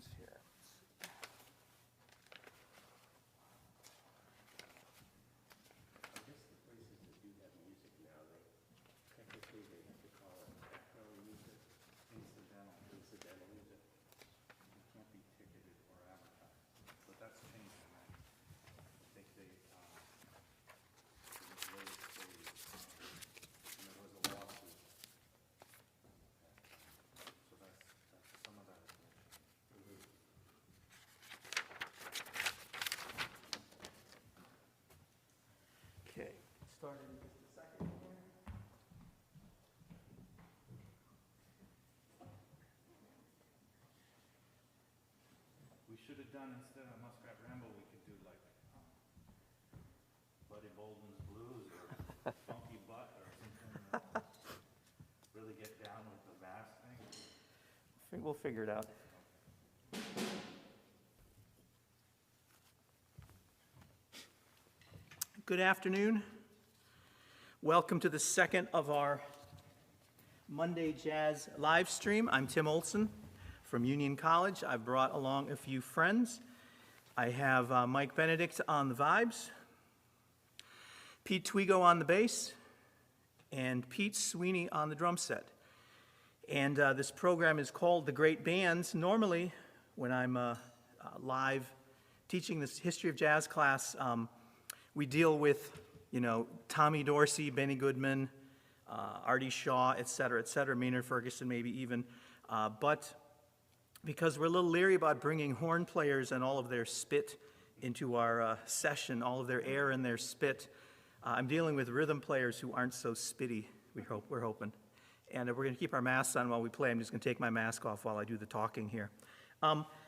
tunes here. I guess the places that do have music now, technically they have to call it background music, incidental music. It can't be ticketed or advertised, but that's changed now. I think there was a lawsuit. So that's some of that. Okay, starting with the second one. We should have done, instead of Muskrat Ramble, we could do like Buddy Bolden's Blues or Funky Butt or something. Really get down with the bass thing. We'll figure it out. Good afternoon. Welcome to the second of our Monday Jazz live stream. I'm Tim Olsen from Union College. I've brought along a few friends. I have Mike Benedict on the vibes, Pete Twigo on the bass, and Pete Sweeney on the drum set. And this program is called The Great Bands. Normally, when I'm live teaching this history of jazz class, we deal with, Tommy Dorsey, Benny Goodman, Artie Shaw, et cetera, Maynard Ferguson maybe even. But because we're a little leery about bringing horn players and all of their spit into our session, all of their air and their spit, I'm dealing with rhythm players who aren't so spitty, we're hoping. And we're going to keep our masks on while we play. I'm just going to take my mask off while I do the talking here.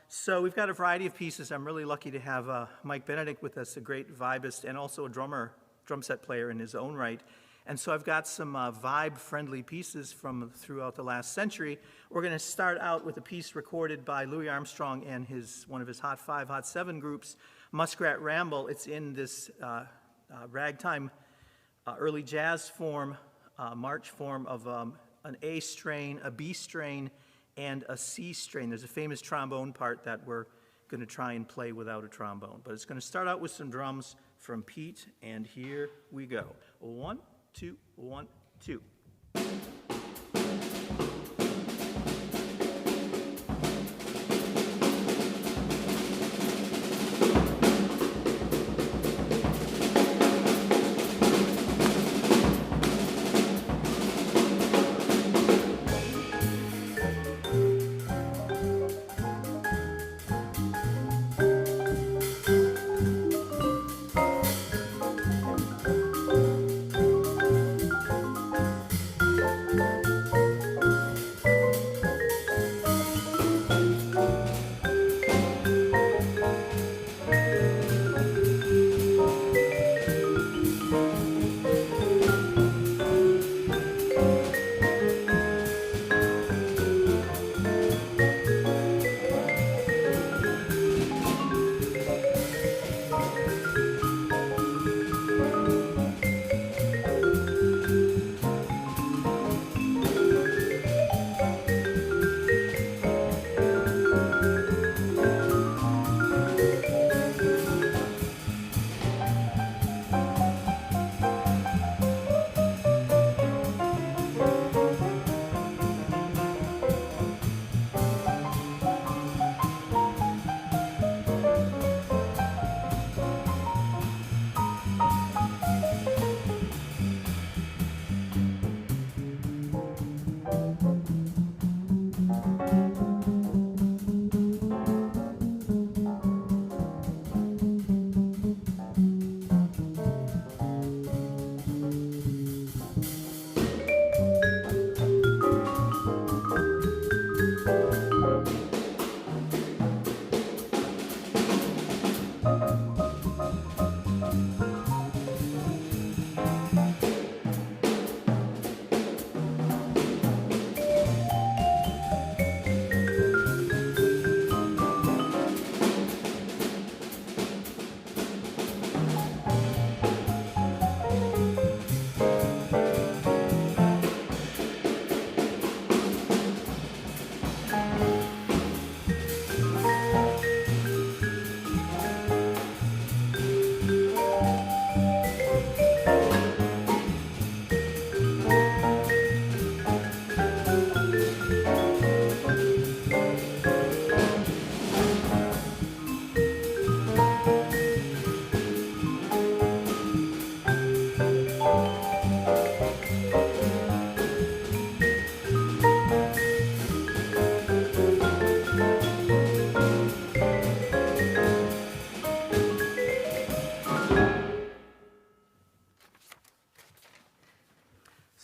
So we've got a variety of pieces. I'm really lucky to have Mike Benedict with us, a great vibist and also a drum set player in his own right. And so I've got some vibe-friendly pieces from throughout the last century. We're going to start out with a piece recorded by Louis Armstrong and one of his Hot 5, Hot 7 groups, Muskrat Ramble. It's in this ragtime early jazz form, march form of an A strain, a B strain, and a C strain. There's a famous trombone part that we're going to try and play without a trombone. But it's going to start out with some drums from Pete, and here we go. 1, 2, 1, 2.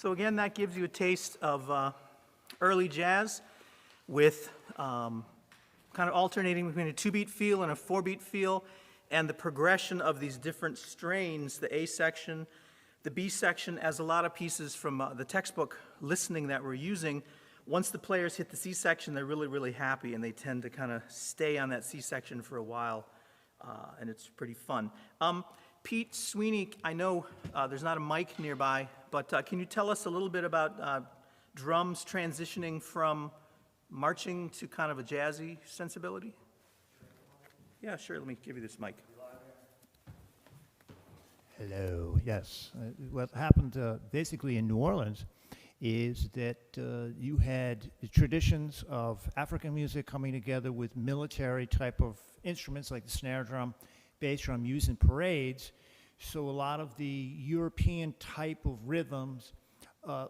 So again, that gives you a taste of early jazz with kind of alternating between a 2-beat feel and a 4-beat feel, and the progression of these different strains, the A section, the B section, as a lot of pieces from the textbook listening that we're using. Once the players hit the C section, they're really, really happy, and they tend to kind of stay on that C section for a while, and it's pretty fun. Pete Sweeney, I know there's not a mic nearby, but can you tell us a little bit about drums transitioning from marching to kind of a jazzy sensibility? Yeah, sure. Let me give you this mic. Hello, yes. What happened basically in New Orleans is that you had the traditions of African music coming together with military type of instruments like the snare drum, bass drum used in parades. So a lot of the European type of rhythms,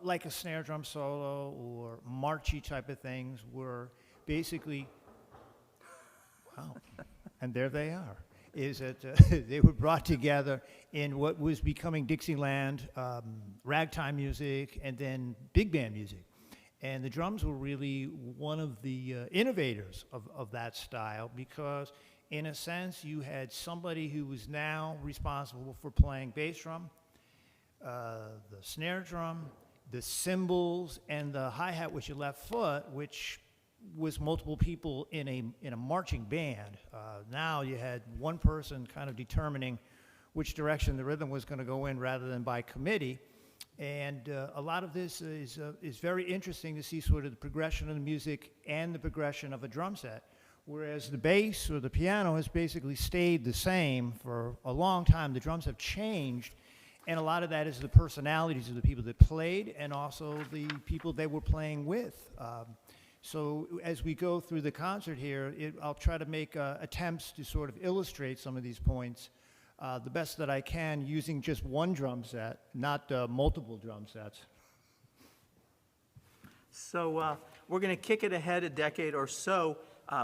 like a snare drum solo or marchy type of things, were basically, wow, and there they are. Is that they were brought together in what was becoming Dixieland, ragtime music, and then big band music. And the drums were really one of the innovators of that style, because in a sense you had somebody who was now responsible for playing bass drum, the snare drum, the cymbals, and the hi-hat with your left foot, which was multiple people in a marching band. Now you had one person kind of determining which direction the rhythm was going to go in rather than by committee. And a lot of this is very interesting to see sort of the progression of the music and the progression of a drum set, whereas the bass or the piano has basically stayed the same for a long time. The drums have changed, and a lot of that is the personalities of the people that played and also the people they were playing with. So as we go through the concert here, I'll try to make attempts to sort of illustrate some of these points the best that I can using just one drum set, not multiple drum sets. So we're going to kick it ahead a decade or so.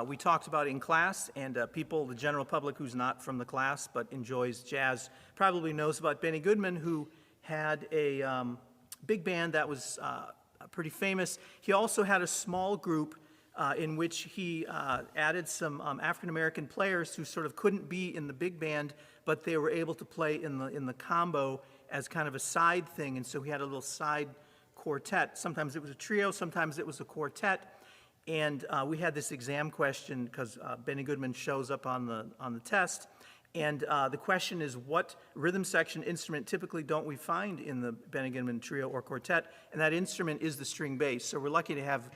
We talked about in class, and people, the general public who's not from the class but enjoys jazz, probably knows about Benny Goodman, who had a big band that was pretty famous. He also had a small group in which he added some African-American players who sort of couldn't be in the big band, but they were able to play in the combo as kind of a side thing, and so he had a little side quartet. Sometimes it was a trio, sometimes it was a quartet, and we had this exam question because Benny Goodman shows up on the test, and the question is, what rhythm section instrument typically don't we find in the Benny Goodman trio or quartet? And that instrument is the string bass. So we're lucky to have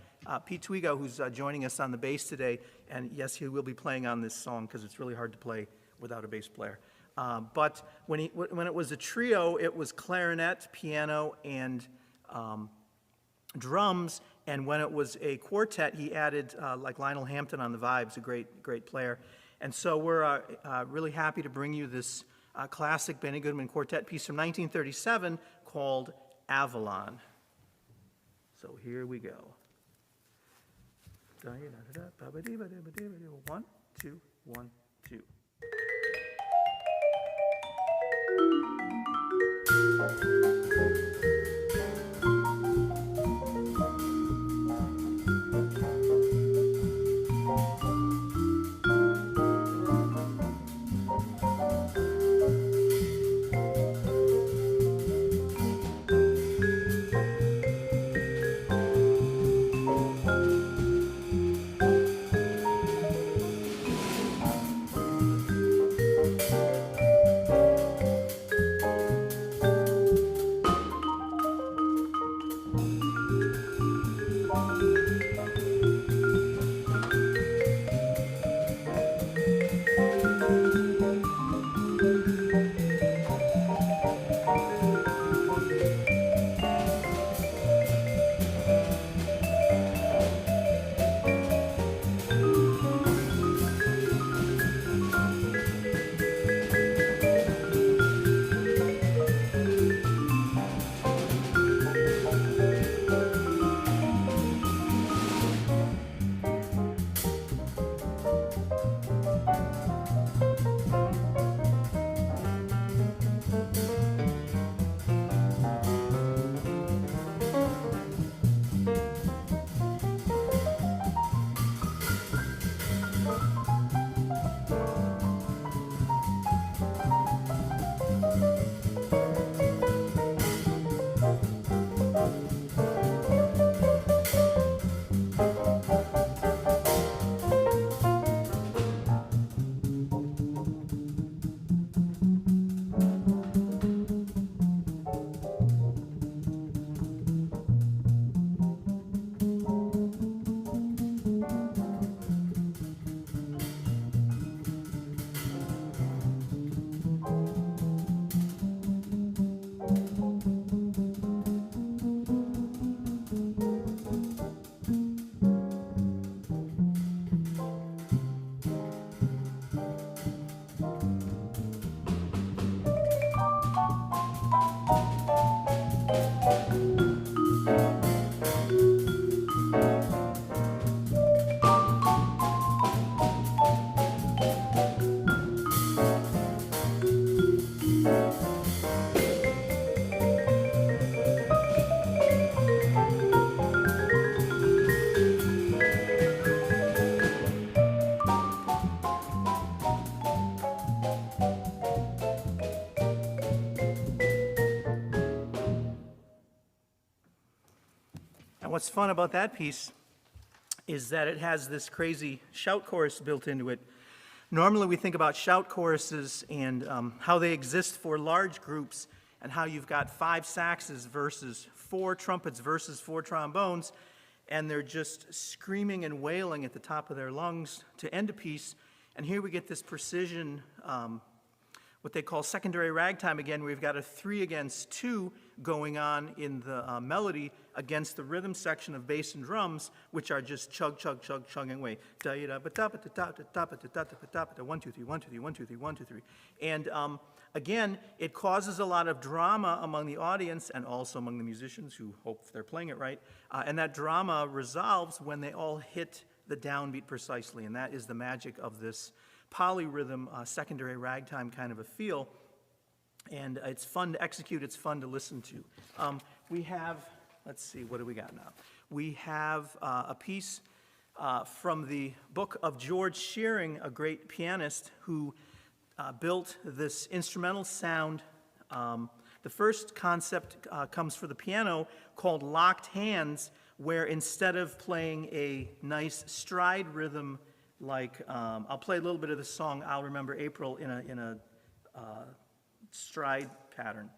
Pete Twigo, who's joining us on the bass today, and yes, he will be playing on this song because it's really hard to play without a bass player. But when it was a trio, it was clarinet, piano, and drums, and when it was a quartet, he added like Lionel Hampton on the vibes, a great player. And so we're really happy to bring you this classic Benny Goodman quartet piece from 1937 called Avalon. So here we go. 1, 2, 1, 2. what's fun about that piece is that it has this crazy shout chorus built into it. Normally we think about shout choruses and how they exist for large groups and how you've got 5 saxes versus 4 trumpets versus 4 trombones, and they're just screaming and wailing at the top of their lungs to end a piece. And here we get this precision, what they call secondary ragtime again. We've got a 3 against 2 going on in the melody against the rhythm section of bass and drums, which are just chug, chug, chug, chugging away. 1, 2, 3, 1, 2, 3, 1, 2, 3, 1, 2, 3, 1, 2, 3. And again, it causes a lot of drama among the audience and also among the musicians who hope they're playing it right. And that drama resolves when they all hit the downbeat precisely, and that is the magic of this polyrhythm, secondary ragtime kind of a feel. And it's fun to execute, it's fun to listen to. We have, let's see, what do we got now? We have a piece from the book of George Shearing, a great pianist who built this instrumental sound. The first concept comes for the piano called locked hands, where instead of playing a nice stride rhythm like, I'll play a little bit of the song I'll Remember April in a stride pattern.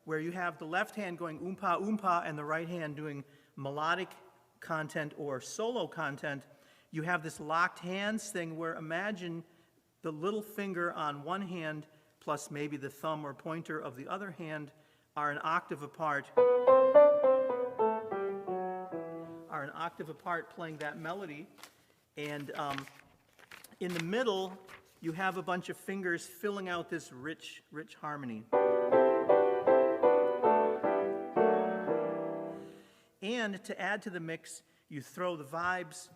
Where you have the left hand going oompa oompa and the right hand doing melodic content or solo content, you have this locked hands thing where imagine the little finger on one hand plus maybe the thumb or pointer of the other hand are an octave apart, playing that melody. And in the middle, you have a bunch of fingers filling out this rich, rich harmony. And to add to the mix, you throw the vibes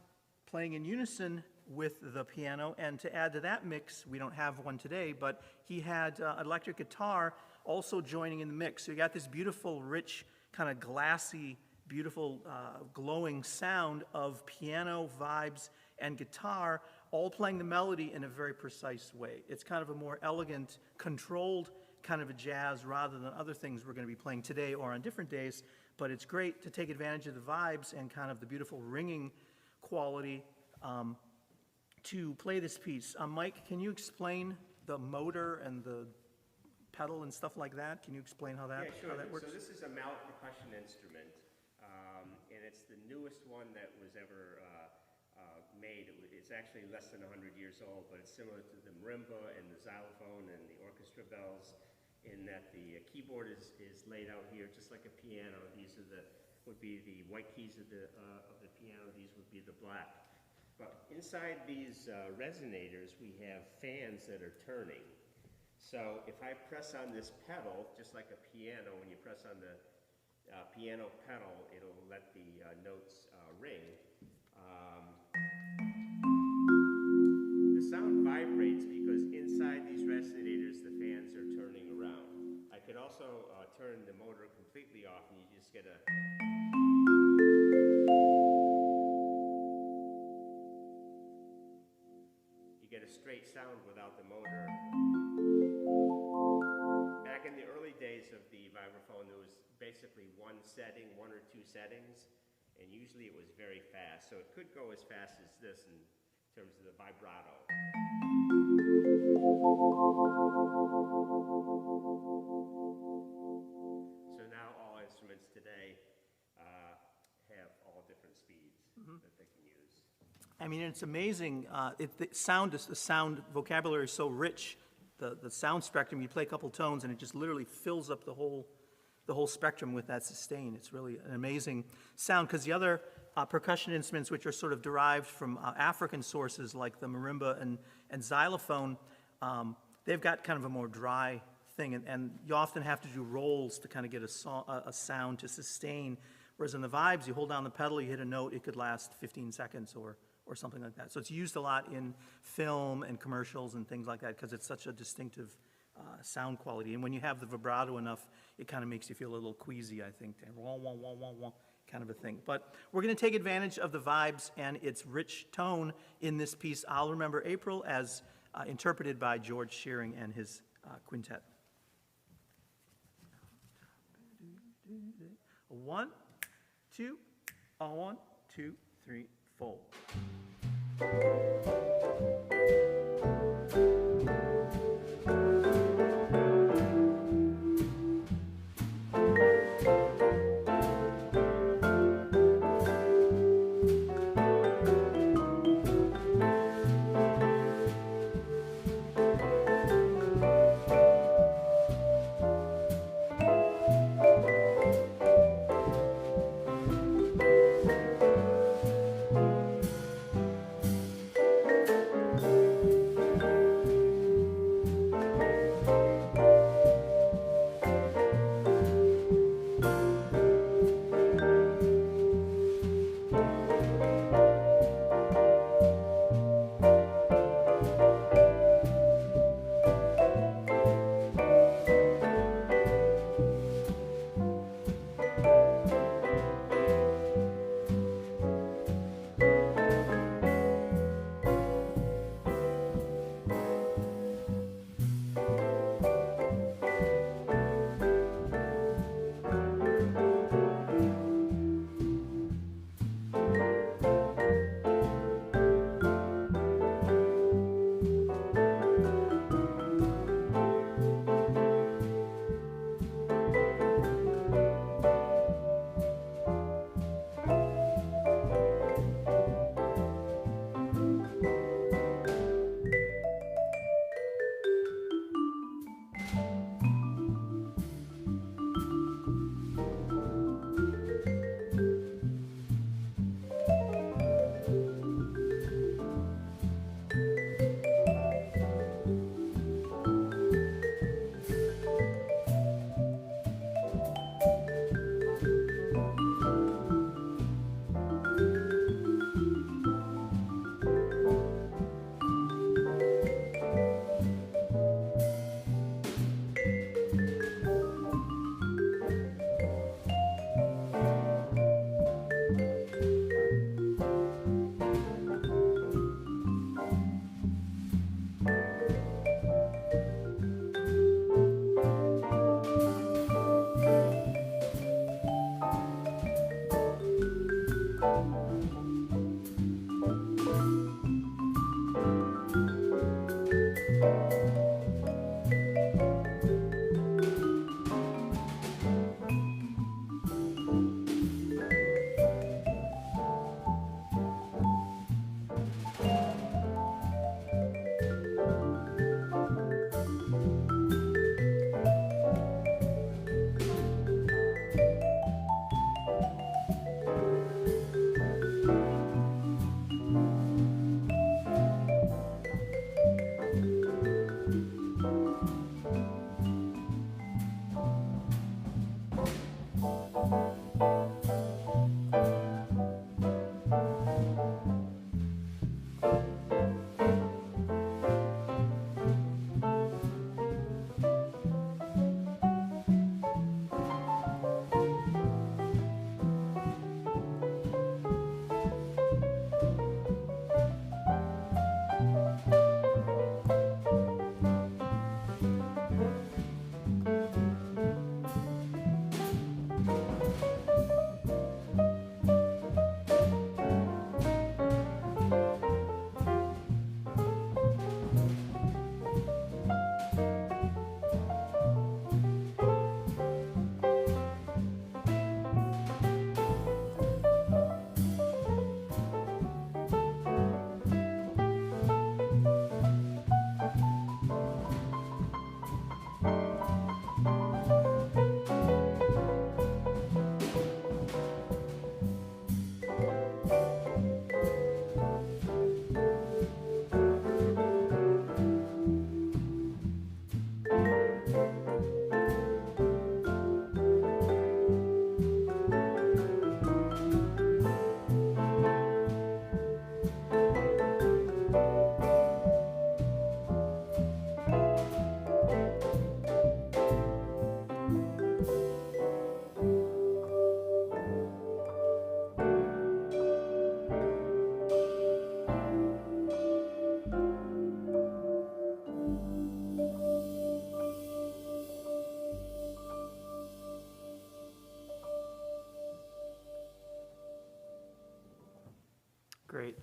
playing in unison with the piano, and to add to that mix, we don't have one today, but he had electric guitar also joining in the mix. So you got this beautiful, rich, kind of glassy, beautiful, glowing sound of piano, vibes, and guitar, all playing the melody in a very precise way. It's kind of a more elegant, controlled kind of a jazz rather than other things we're going to be playing today or on different days, but it's great to take advantage of the vibes and kind of the beautiful ringing quality to play this piece. Mike, can you explain the motor and the pedal and stuff like that? Can you explain how that, Yeah, sure. how that works? So this is a mallet percussion instrument, and it's the newest one that was ever made. It's actually less than 100 years old, but it's similar to the marimba and the xylophone and the orchestra bells in that the keyboard is laid out here just like a piano. These are would be the white keys of the piano. These would be the black. But inside these resonators, we have fans that are turning. So if I press on this pedal, just like a piano, when you press on the piano pedal, it'll let the notes ring. The sound vibrates because inside these resonators, the fans are turning around. I could also turn the motor completely off, and you just get a... straight sound without the motor. Back in the early days of the vibraphone, there was basically one setting, 1 or 2 settings, and usually it was very fast. So it could go as fast as this in terms of the vibrato. So now all instruments today have all different speeds that they can use. I mean, it's amazing. The sound vocabulary is so rich. The sound spectrum. You play a couple tones, and it just literally fills up the whole spectrum with that sustain. It's really an amazing sound. Because the other percussion instruments, which are sort of derived from African sources, like the marimba and xylophone, they've got kind of a more dry thing, and you often have to do rolls to kind of get a sound to sustain. Whereas in the vibes, you hold down the pedal, you hit a note, it could last 15 seconds or something like that. So it's used a lot in film and commercials and things like that because it's such a distinctive sound quality. And when you have the vibrato enough, it kind of makes you feel a little queasy, I think, wah, wah, wah, wah, wah, kind of a thing. But we're going to take advantage of the vibes and its rich tone in this piece, I'll Remember April, as interpreted by George Shearing and his quintet. A 1, 2, a 1, 2, 3, 4.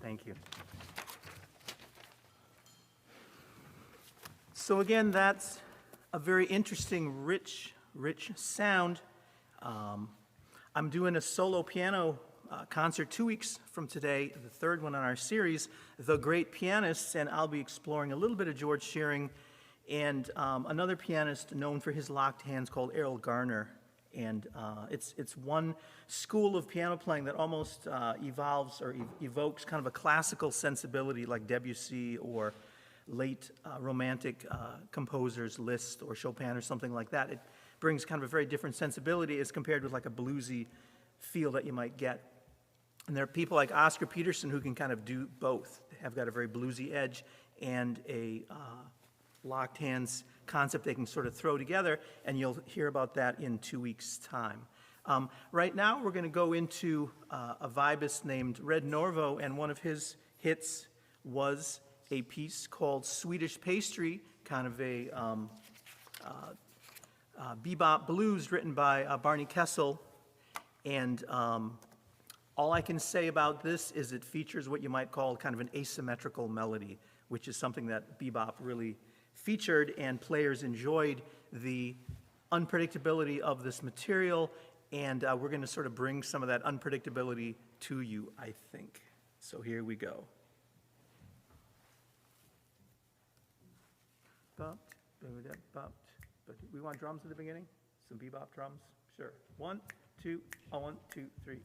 Thank you. So again, that's a very interesting, rich sound. I'm doing a solo piano concert 2 weeks from today, the third one on our series, The Great Pianists, and I'll be exploring a little bit of George Shearing and another pianist known for his locked hands called Errol Garner. And it's one school of piano playing that almost evolves or evokes kind of a classical sensibility like Debussy or late romantic composers, Liszt or Chopin or something like that. It brings kind of a very different sensibility as compared with like a bluesy feel that you might get. And there are people like Oscar Peterson who can kind of do both. They have got a very bluesy edge and a locked hands concept they can sort of throw together, and you'll hear about that in 2 weeks' time. Right now, we're going to go into a vibist named Red Norvo, and one of his hits was a piece called Swedish Pastry, kind of a bebop blues written by Barney Kessel. And all I can say about this is it features what you might call kind of an asymmetrical melody, which is something that bebop really featured, and players enjoyed the unpredictability of this material, and we're going to sort of bring some of that unpredictability to you, I think. So here we go. Bumped, bumped. But we want drums at the beginning? Some bebop drums? Sure. 1, 2, 1, 2, 3,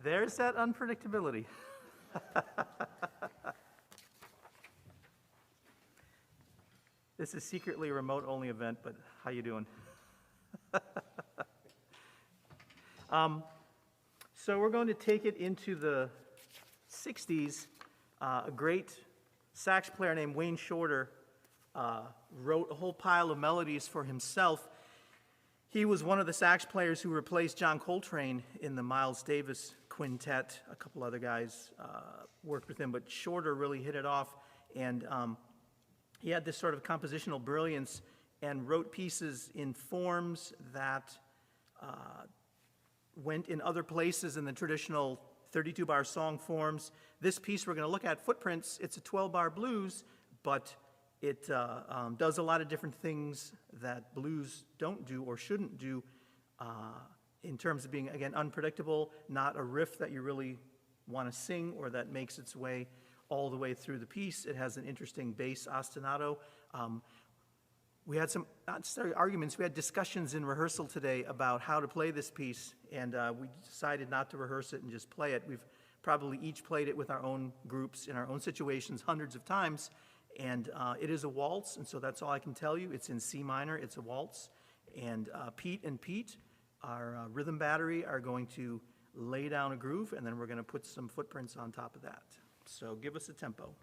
There's that unpredictability. This is secretly a remote-only event, but how you doing? So we're going to take it into the 60s. A great sax player named Wayne Shorter wrote a whole pile of melodies for himself. He was one of the sax players who replaced John Coltrane in the Miles Davis quintet. A couple other guys worked with him, but Shorter really hit it off. And he had this sort of compositional brilliance and wrote pieces in forms that went in other places in the traditional 32-bar song forms. This piece we're going to look at, Footprints, it's a 12-bar blues, but it does a lot of different things that blues don't do or shouldn't do in terms of being, again, unpredictable, not a riff that you really want to sing or that makes its way all the way through the piece. It has an interesting bass ostinato. We had some, not necessarily arguments, we had discussions in rehearsal today about how to play this piece, and we decided not to rehearse it and just play it. We've probably each played it with our own groups in our own situations hundreds of times, and it is a waltz, and so that's all I can tell you. It's in C minor, it's a waltz, and Pete and Pete, our rhythm battery, are going to lay down a groove, and then we're going to put some footprints on top of that. So give us a tempo.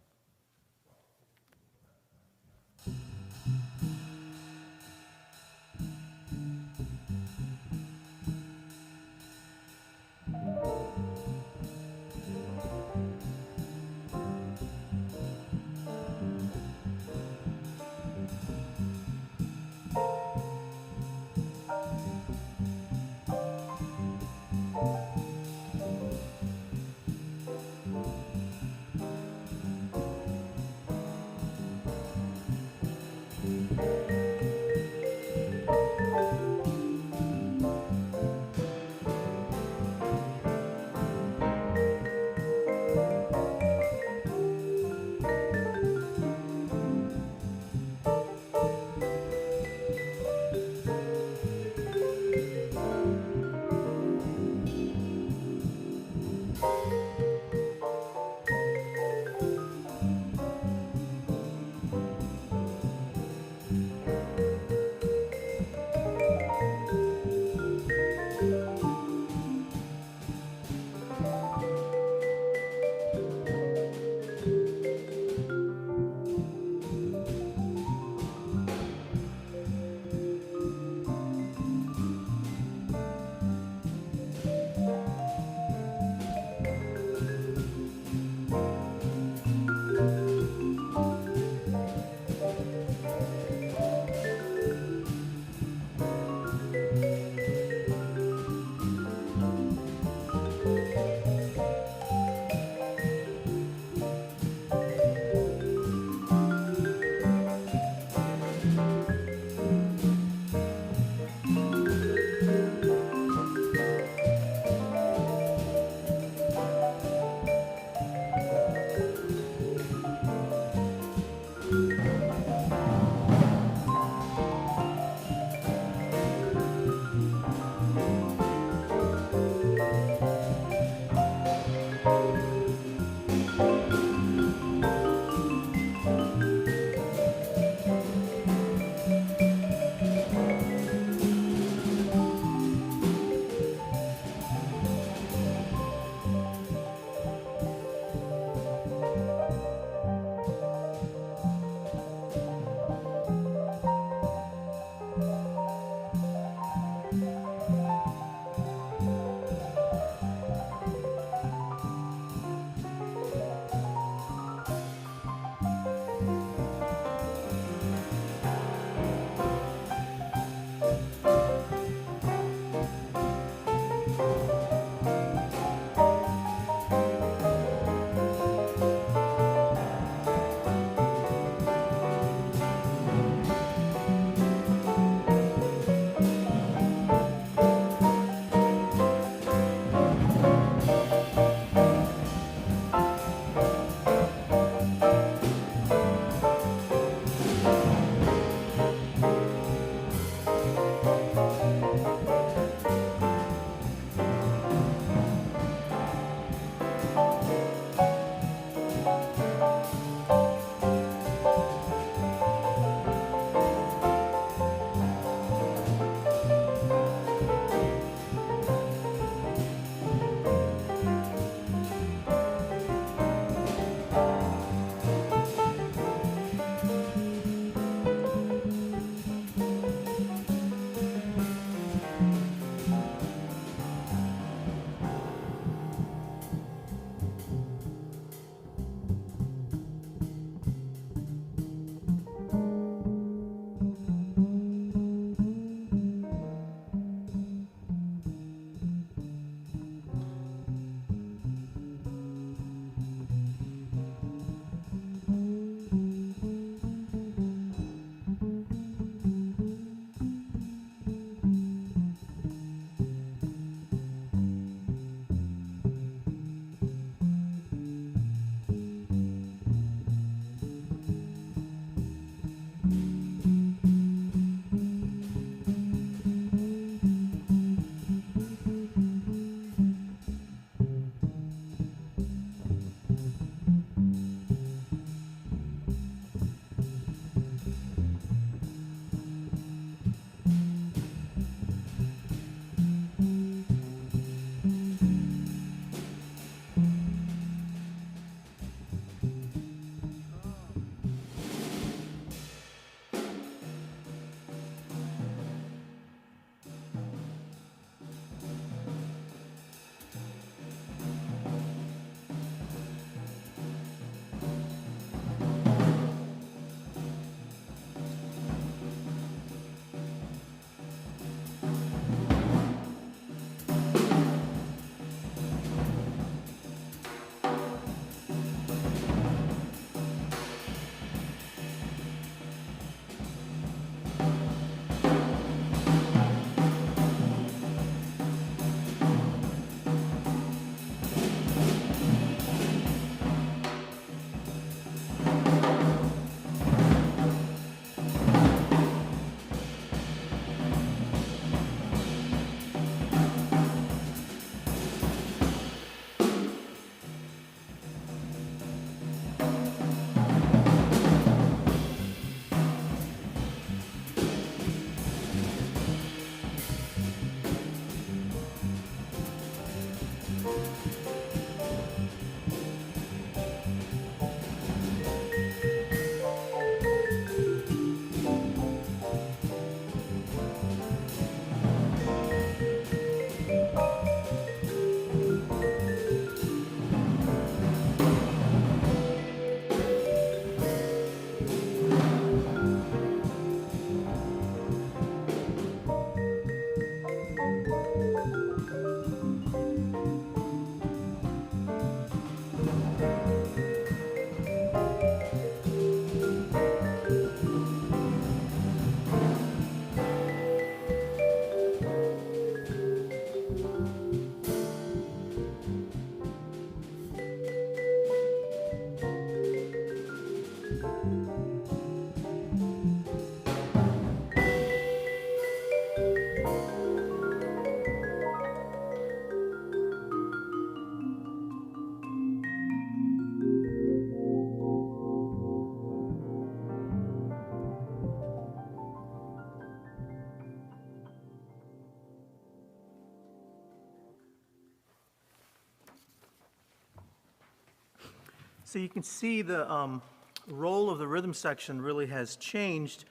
So you can see the role of the rhythm section really has changed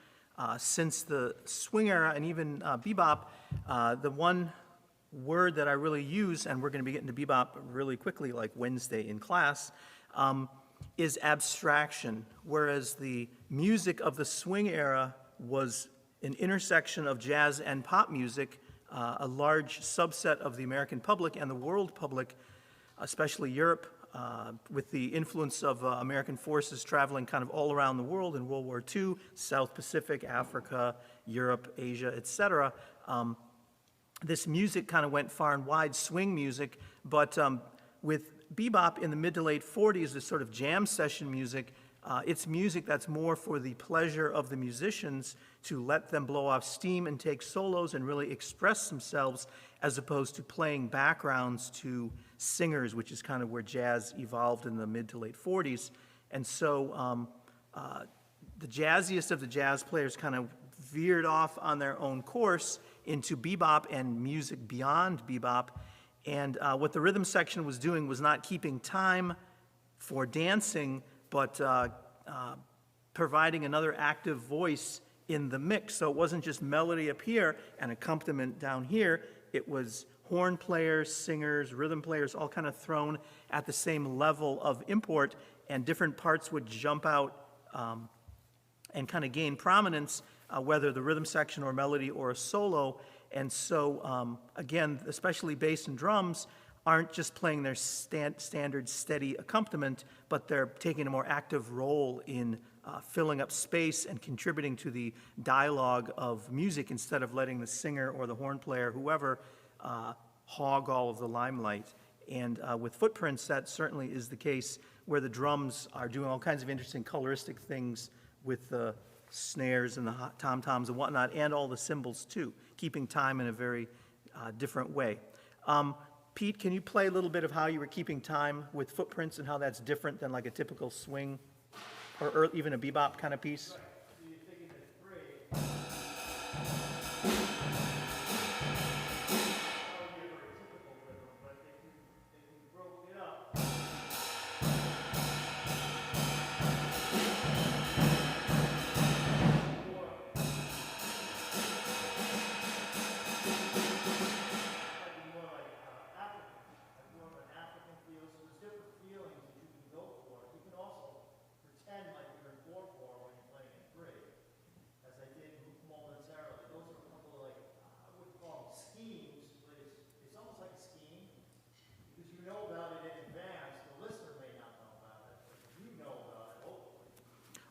since the swing era and even bebop. The one word that I really use, and we're going to be getting to bebop really quickly, like Wednesday in class, is abstraction, whereas the music of the swing era was an intersection of jazz and pop music. A large subset of the American public and the world public, especially Europe, with the influence of American forces traveling kind of all around the world in World War II, South Pacific, Africa, Europe, Asia, etc. This music kind of went far and wide, swing music, but with bebop in the mid to late 40s, this sort of jam session music, it's music that's more for the pleasure of the musicians to let them blow off steam and take solos and really express themselves, as opposed to playing backgrounds to singers, which is kind of where jazz evolved in the mid to late 40s. And so the jazziest of the jazz players kind of veered off on their own course into bebop and music beyond bebop. And what the rhythm section was doing was not keeping time for dancing, but providing another active voice in the mix. So it wasn't just melody up here and accompaniment down here. It was horn players, singers, rhythm players, all kind of thrown at the same level of import, and different parts would jump out and kind of gain prominence, whether the rhythm section or melody or a solo. And so, again, especially bass and drums aren't just playing their standard steady accompaniment, but they're taking a more active role in filling up space and contributing to the dialogue of music instead of letting the singer or the horn player, whoever, hog all of the limelight. And with Footprints, that certainly is the case, where the drums are doing all kinds of interesting coloristic things with the snares and the tom-toms and whatnot, and all the cymbals too, keeping time in a very different way. Pete, can you play a little bit of how you were keeping time with Footprints and how that's different than like a typical swing or even a bebop kind of piece? So you're taking this break.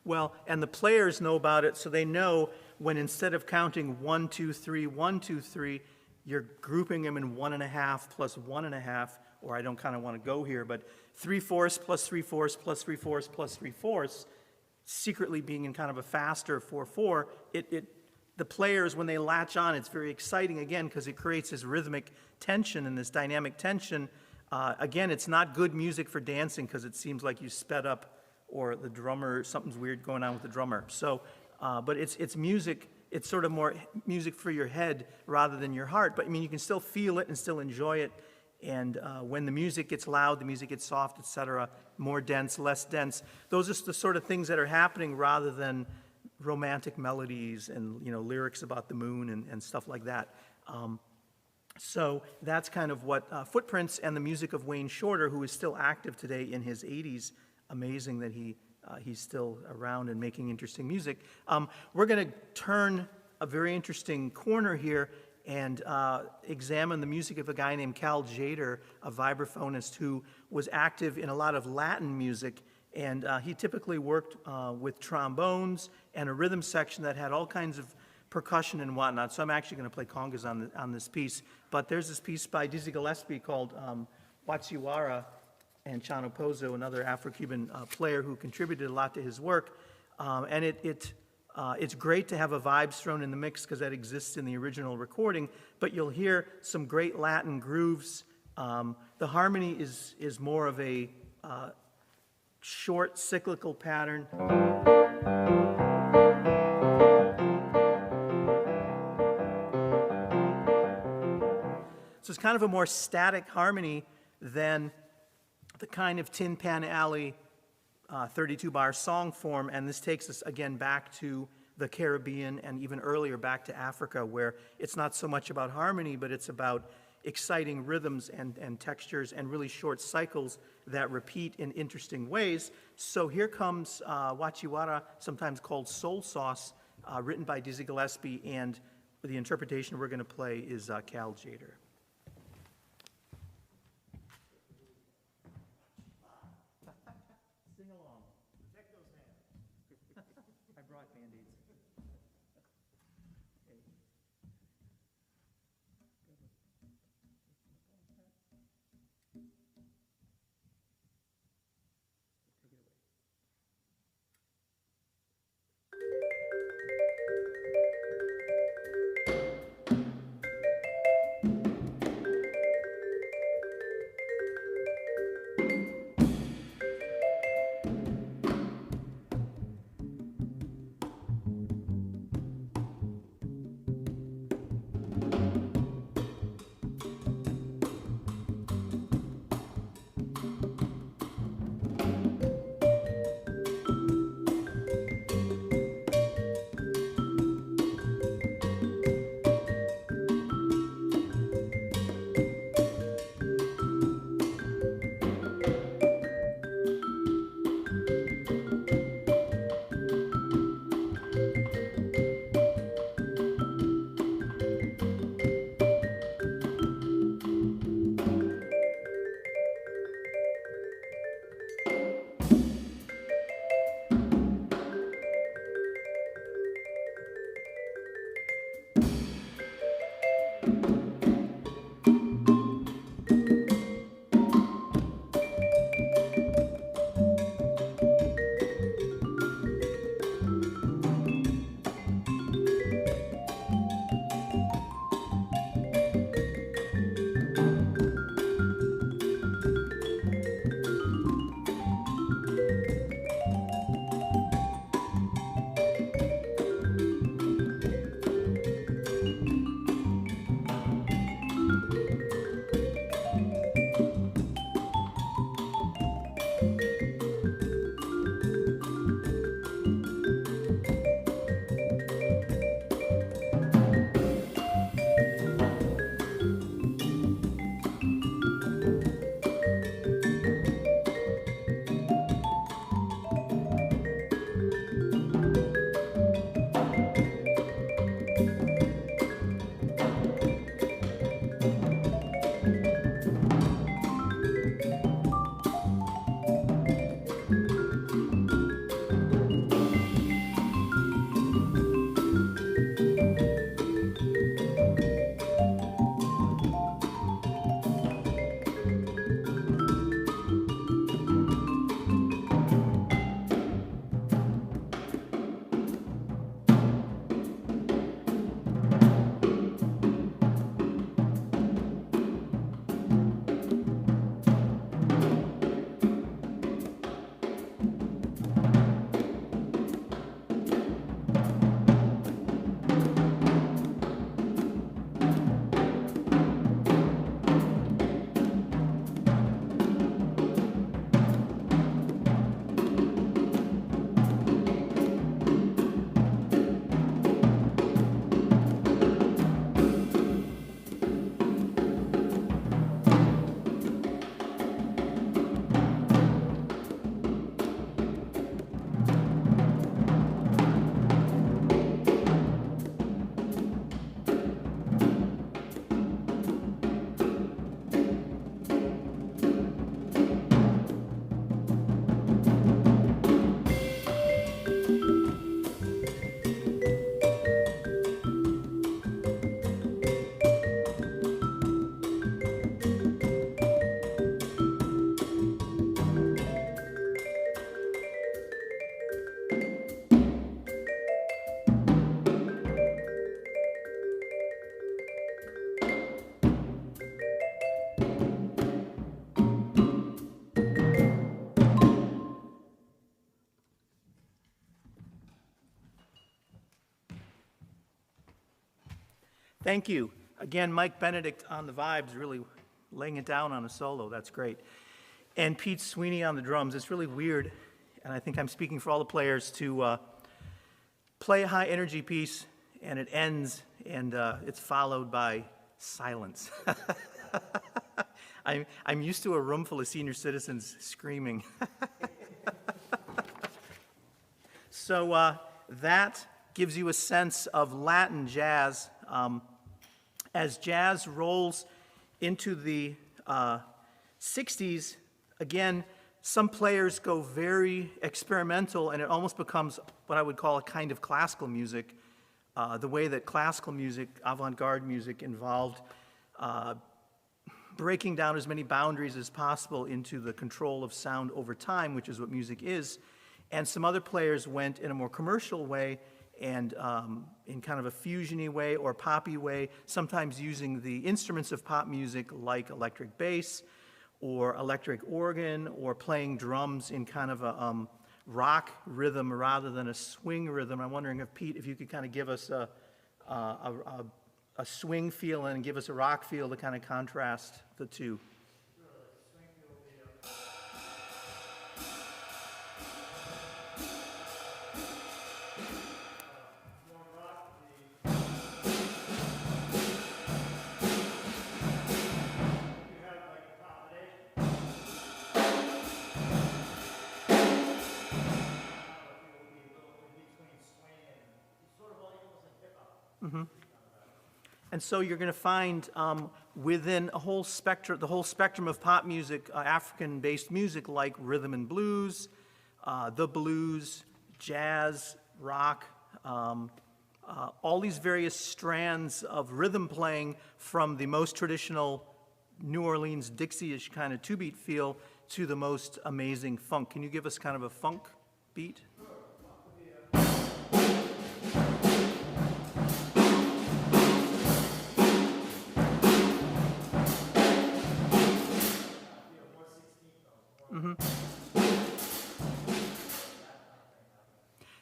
Well, and the players know about it, so they know when instead of counting 1, 2, 3, 1, 2, 3, you're grouping them in 1.5 plus 1.5, or I don't kind of want to go here, but 3/4 plus 3/4 plus 3/4 plus 3/4, secretly being in kind of a faster 4/4. The players, when they latch on, it's very exciting again because it creates this rhythmic tension and this dynamic tension. Again, it's not good music for dancing because it seems like you sped up, or the drummer, something's weird going on with the drummer. So, but it's music, it's sort of more music for your head rather than your heart. But I mean, you can still feel it and still enjoy it. And when the music gets loud, the music gets soft, etc., more dense, less dense. Those are the sort of things that are happening rather than romantic melodies and, you know, lyrics about the moon and stuff like that. So that's kind of what Footprints and the music of Wayne Shorter, who is still active today in his 80s. Amazing that he's still around and making interesting music. We're going to turn a very interesting corner here and examine the music of a guy named Cal Jader, a vibraphonist who was active in a lot of Latin music. And he typically worked with trombones and a rhythm section that had all kinds of percussion and whatnot. So I'm actually going to play congas on this piece. But there's this piece by Dizzy Gillespie called Wachiwara, and Chano Pozo, another Afro-Cuban player who contributed a lot to his work. And it's great to have a vibes thrown in the mix because that exists in the original recording, but you'll hear some great Latin grooves. The harmony is more of a short cyclical pattern. So it's kind of a more static harmony than the kind of Tin Pan Alley 32-bar song form, and this takes us again back to the Caribbean and even earlier back to Africa, where it's not so much about harmony, but it's about exciting rhythms and textures and really short cycles that repeat in interesting ways. So here comes Wachiwara, sometimes called Soul Sauce, written by Dizzy Gillespie, and the interpretation we're going to play is Cal Jader. Sing along. Protect those hands. I brought Band-Aids. Okay. Take it away. Thank you. Again, Mike Benedict on the vibes, really laying it down on a solo. That's great. And Pete Sweeney on the drums. It's really weird. and I think I'm speaking for all the players, to play a high-energy piece, and it ends, and it's followed by silence. I'm used to a room full of senior citizens screaming. So that gives you a sense of Latin jazz. As jazz rolls into the 60s, again, some players go very experimental, and it almost becomes what I would call a kind of classical music, the way that classical music, avant-garde music, involved breaking down as many boundaries as possible into the control of sound over time, which is what music is. And some other players went in a more commercial way and in kind of a fusion-y way or poppy way, sometimes using the instruments of pop music like electric bass or electric organ, or playing drums in kind of a rock rhythm rather than a swing rhythm. I'm wondering if, Pete, if you could kind of give us a swing feel and give us a rock feel to kind of contrast the two. And so you're going to find within a whole spectrum, the whole spectrum of pop music, African-based music like rhythm and blues, the blues, jazz, rock, all these various strands of rhythm playing from the most traditional New Orleans Dixie-ish kind of two-beat feel to the most amazing funk. Can you give us kind of a funk beat?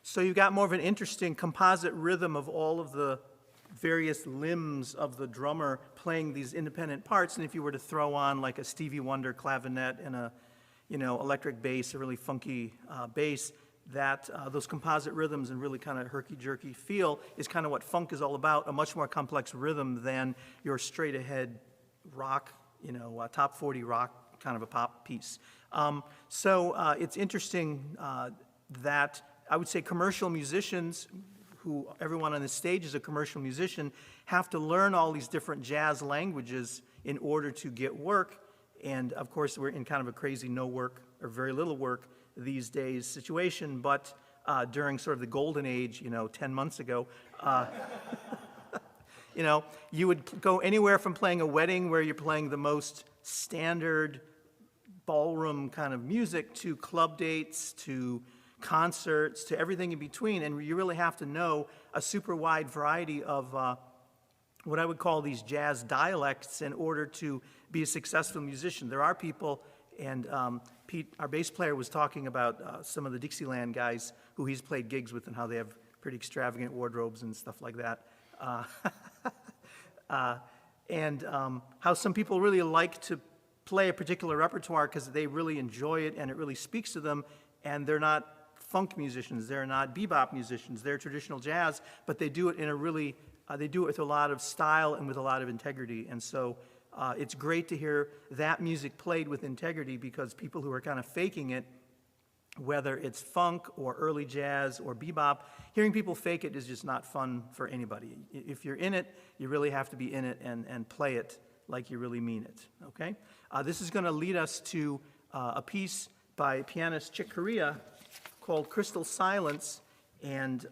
So you got more of an interesting composite rhythm of all of the various limbs of the drummer playing these independent parts. And if you were to throw on like a Stevie Wonder clavinet and a, electric bass, a really funky bass, that those composite rhythms and really kind of herky-jerky feel is kind of what funk is all about, a much more complex rhythm than your straight-ahead rock, top 40 rock kind of a pop piece. So it's interesting that I would say commercial musicians, who everyone on the stage is a commercial musician, have to learn all these different jazz languages in order to get work. And of course, we're in kind of a crazy no work or very little work these days situation, but during sort of the golden age, 10 months ago, you would go anywhere from playing a wedding where you're playing the most standard ballroom kind of music to club dates to concerts to everything in between, and you really have to know a super wide variety of what I would call these jazz dialects in order to be a successful musician. There are people, and Pete, our bass player, was talking about some of the Dixieland guys who he's played gigs with and how they have pretty extravagant wardrobes and stuff like that. And how some people really like to play a particular repertoire because they really enjoy it and it really speaks to them, and they're not funk musicians, they're not bebop musicians, they're traditional jazz, but they do it in a really, they do it with a lot of style and with a lot of integrity. And so it's great to hear that music played with integrity, because people who are kind of faking it, whether it's funk or early jazz or bebop, hearing people fake it is just not fun for anybody. If you're in it, you really have to be in it and play it like you really mean it, okay? This is going to lead us to a piece by pianist Chick Corea called Crystal Silence, and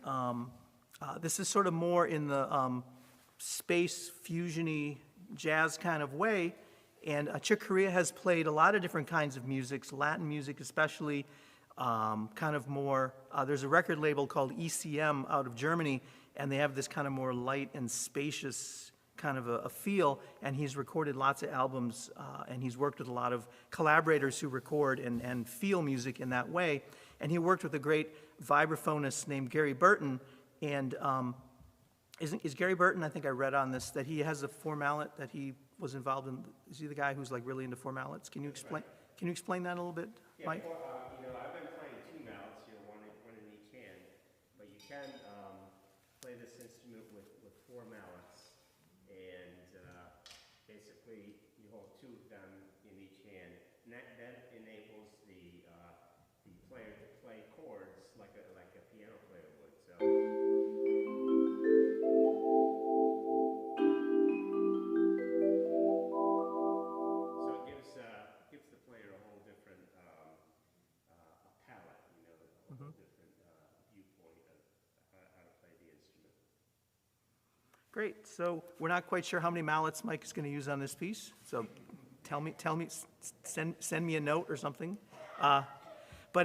this is sort of more in the space fusion-y jazz kind of way, and Chick Corea has played a lot of different kinds of music, Latin music especially, kind of more, there's a record label called ECM out of Germany, and they have this kind of more light and spacious kind of a feel, and he's recorded lots of albums, and he's worked with a lot of collaborators who record and feel music in that way. And he worked with a great vibraphonist named Gary Burton, and is Gary Burton, I think I read on this, that he has a four mallet that he was involved in. Is he the guy who's like really into four mallets? Can you explain that a little bit, Mike? I've been playing two mallets that enables the player to play chords like a piano player would. So it gives the player a whole different a palette, you know, a whole different viewpoint of how to play the instrument. Great. So we're not quite sure how many mallets Mike is going to use on this piece. So send me a note or something. But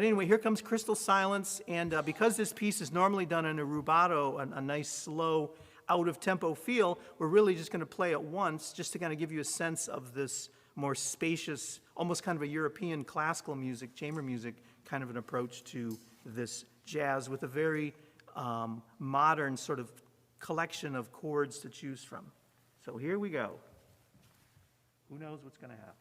anyway, here comes Crystal Silence, and because this piece is normally done in a rubato, a nice slow, out-of-tempo feel, we're really just going to play it once, just to kind of give you a sense of this more spacious, almost kind of a European classical music, chamber music, kind of an approach to this jazz with a very modern sort of collection of chords to choose from. So here we go. Who knows what's going to happen?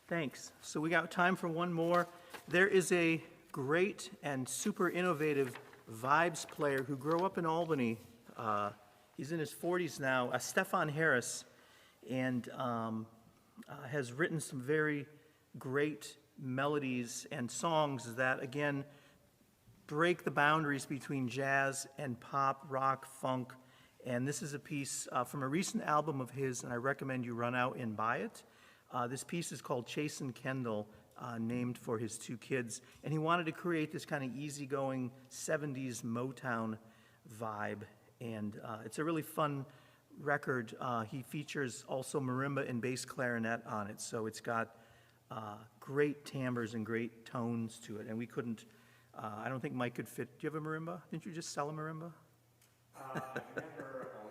Thanks. So we got time for one more. There is a great and super innovative vibes player who grew up in Albany. He's in his 40s now, Stefan Harris, and has written some very great melodies and songs that, again, break the boundaries between jazz and pop, rock, funk. And this is a piece from a recent album of his, and I recommend you run out and buy it. This piece is called Chasen Kendall, named for his two kids. And he wanted to create this kind of easygoing 70s Motown vibe. And it's a really fun record. He features also marimba and bass clarinet on it. So it's got great timbres and great tones to it. And we couldn't, I don't think Mike could fit. Do you have a marimba? Didn't you just sell a marimba?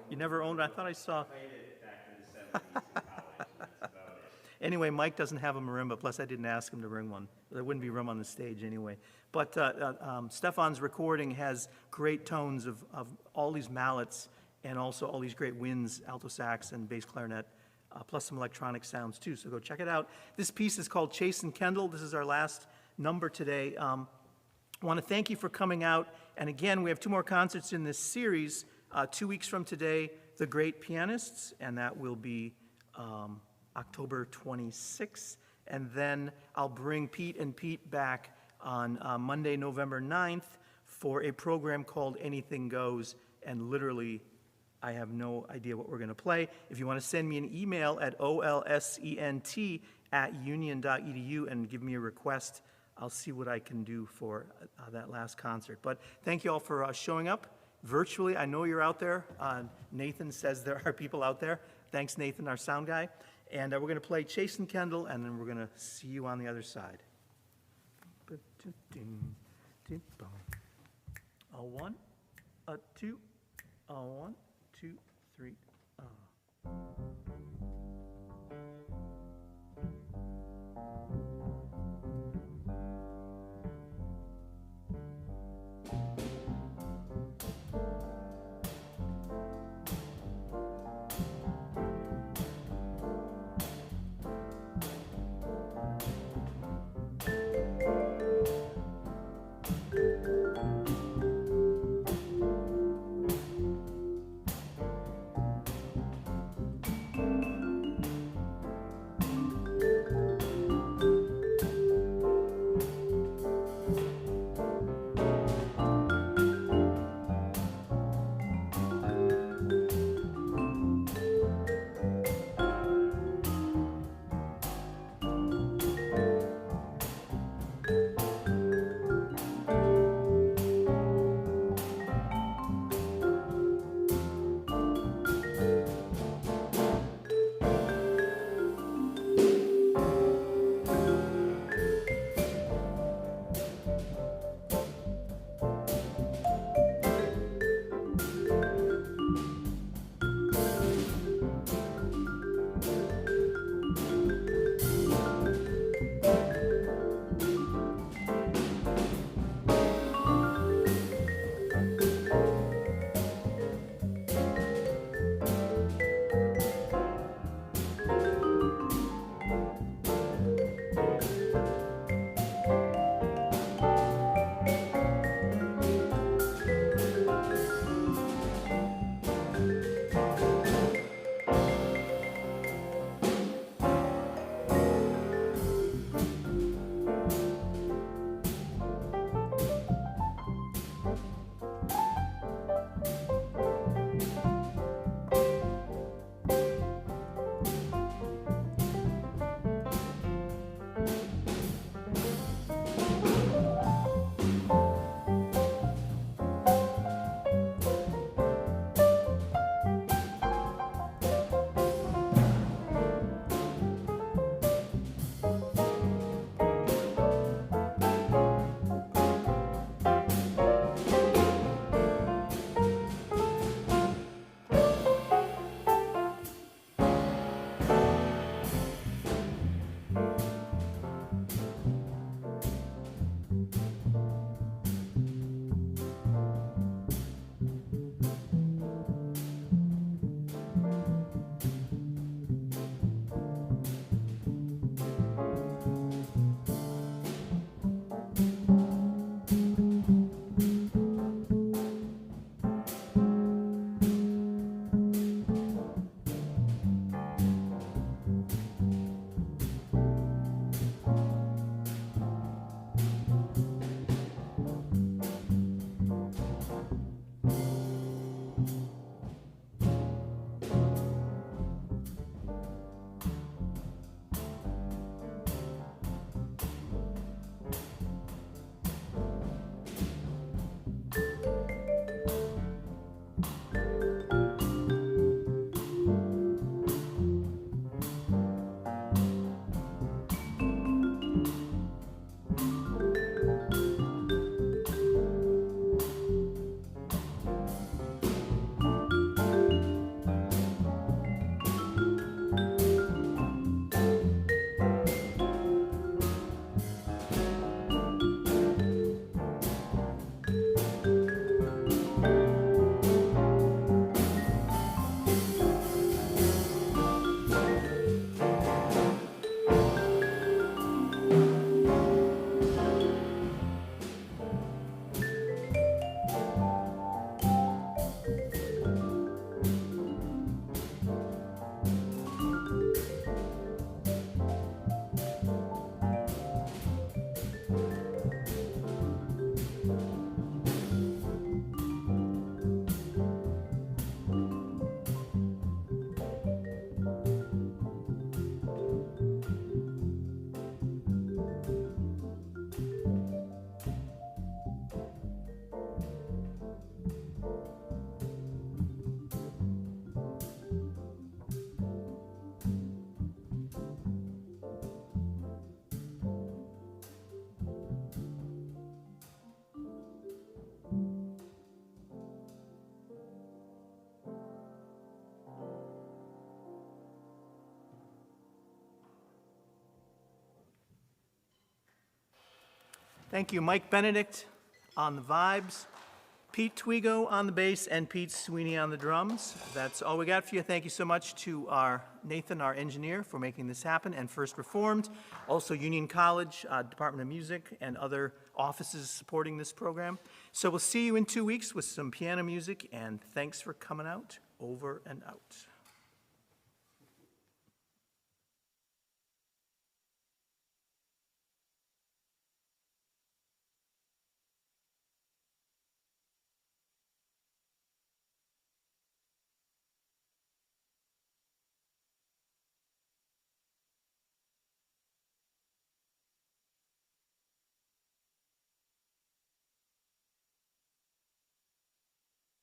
You never owned it? I thought I saw. Played it back in the 70s in college, and that's about it. Anyway, Mike doesn't have a marimba, plus I didn't ask him to bring one. There wouldn't be room on the stage anyway. But Stefan's recording has great tones of all these mallets and also all these great winds, alto sax and bass clarinet, plus some electronic sounds too. So go check it out. This piece is called Chasen Kendall. This is our last number today. I want to thank you for coming out. And again, we have 2 more concerts in this series. 2 weeks from today, The Great Pianists, and that will be October 26th. And then I'll bring Pete and Pete back on Monday, November 9th for a program called Anything Goes. And literally, I have no idea what we're going to play. If you want to send me an email at olsent@union.edu and give me a request, I'll see what I can do for that last concert. But thank you all for showing up virtually. I know you're out there. Nathan says there are people out there. Thanks, Nathan, our sound guy. And we're going to play Chasen Kendall, and then we're going to see you on the other side. A 1, a 2, a 1, 2, 3. Thank you, Mike Benedict on the vibes, Pete Twigo on the bass, and Pete Sweeney on the drums. That's all we got for you. Thank you so much to our Nathan, our engineer, for making this happen, and First Reformed, also Union College, Department of Music, and other offices supporting this program. So we'll see you in 2 weeks with some piano music, and thanks for coming out. Over and out.